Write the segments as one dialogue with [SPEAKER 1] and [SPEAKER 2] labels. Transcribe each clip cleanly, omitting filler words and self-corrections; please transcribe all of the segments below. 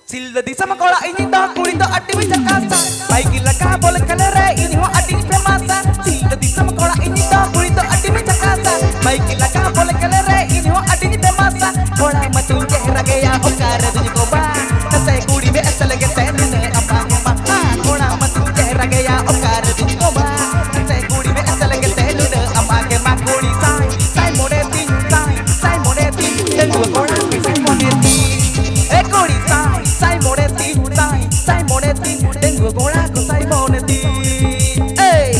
[SPEAKER 1] Silda di sama kola ini dah kuri dah adi bisa kasa. Baik laka boleh kalere ini ho adi femasa. Silda di sama kola ini dah kuri dah adi bisa kasa. Baik laka boleh kalere ini ho adi femasa. Kola matu chehra gaya okar tujhko ba. Nase kuri me aisa lage tene amma amma. Kola matu chehra gaya okar tujhko ba. Nase kuri me aisa lage tene amma ke ma kuri sai more tin sai more tin. Tengo kola sai more tin. Kuri sai monetin, tengo coraco sai monetin. Hey.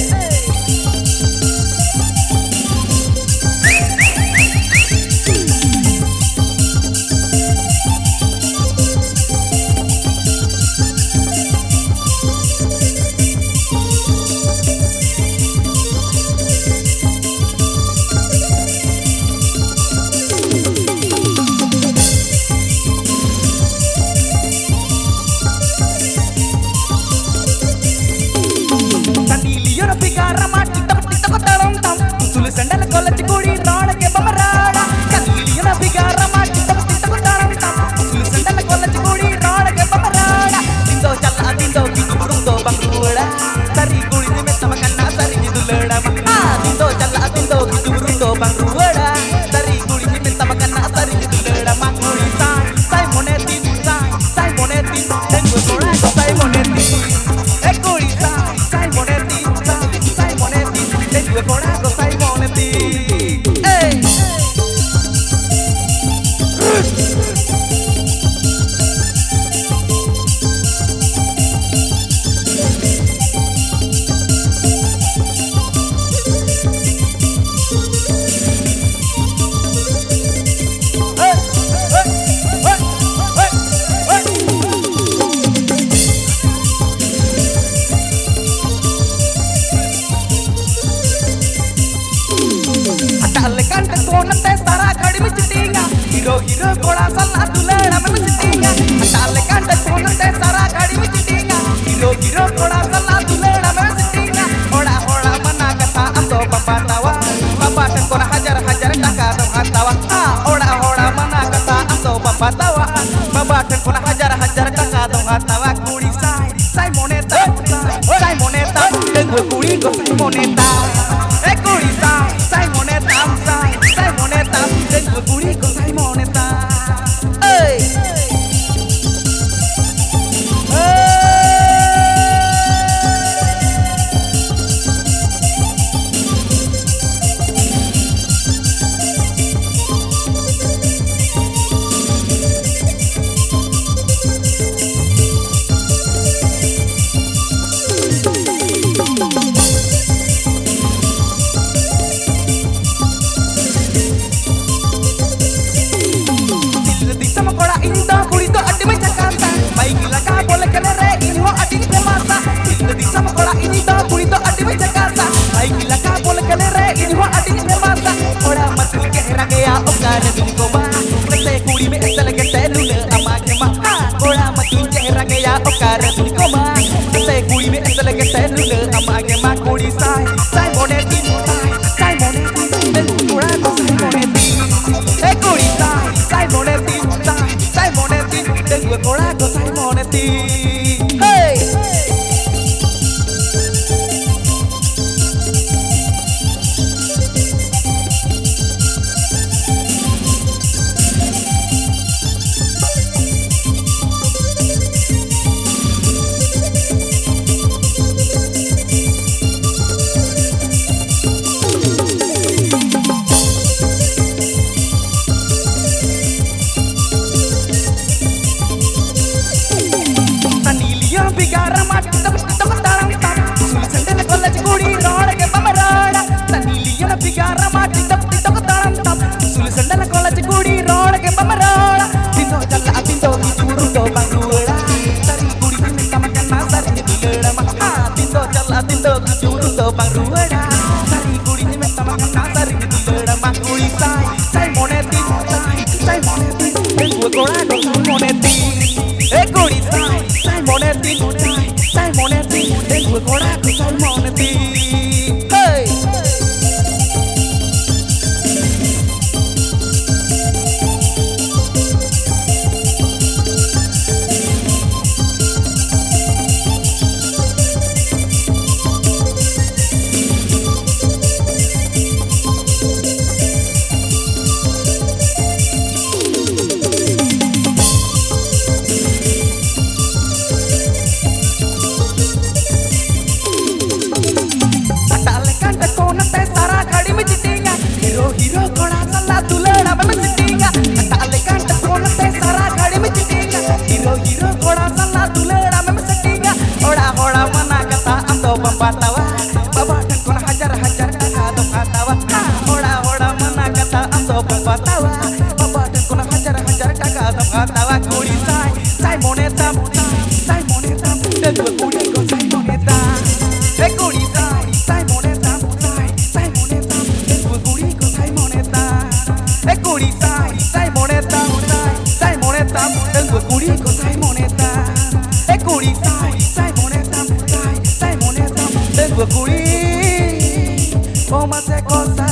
[SPEAKER 1] Hero kola sala dulera me misitinga. Atale kanta phone te sara gadi misitinga. Hero kola sala dulera me misitinga. Hola hola mana kata aso papa tawa. Papa tan kona hajar taka dong atawa. Hola mana kata aso papa tawa. Papa tan kona hajar taka dong atawa. Kuri sai moneta. Tengo kuri ko sai moneta. Kuri sai moneta. Sai moneta. Tengo kuri ko sai moneta. में सिटिंगा ताले can't कोनते सारा गाड़ी में चिटिंगा hero hero घोड़ा सल्ला दुलेड़ा में सिटिंगा ओड़ा होड़ा मना कथा हम तो बम्बातावा बाबा ठन कोन हजार हजार टका दो खातावा ओड़ा होड़ा मना कथा हम तो बम्बातावा बाबा ठन कोन हजार हजार टका दो खातावा कुड़ी साई मोनेता देखो कुड़ी को साई मोनेता ए कुड़ी साई मोनेता देखो कुड़ी को साई मोनेता ए कुड़ी साई मोनेता देखो कुड़ी को साई मोनेता ए कुड़ी साई मोनेता देखो कुड़ी como se cosa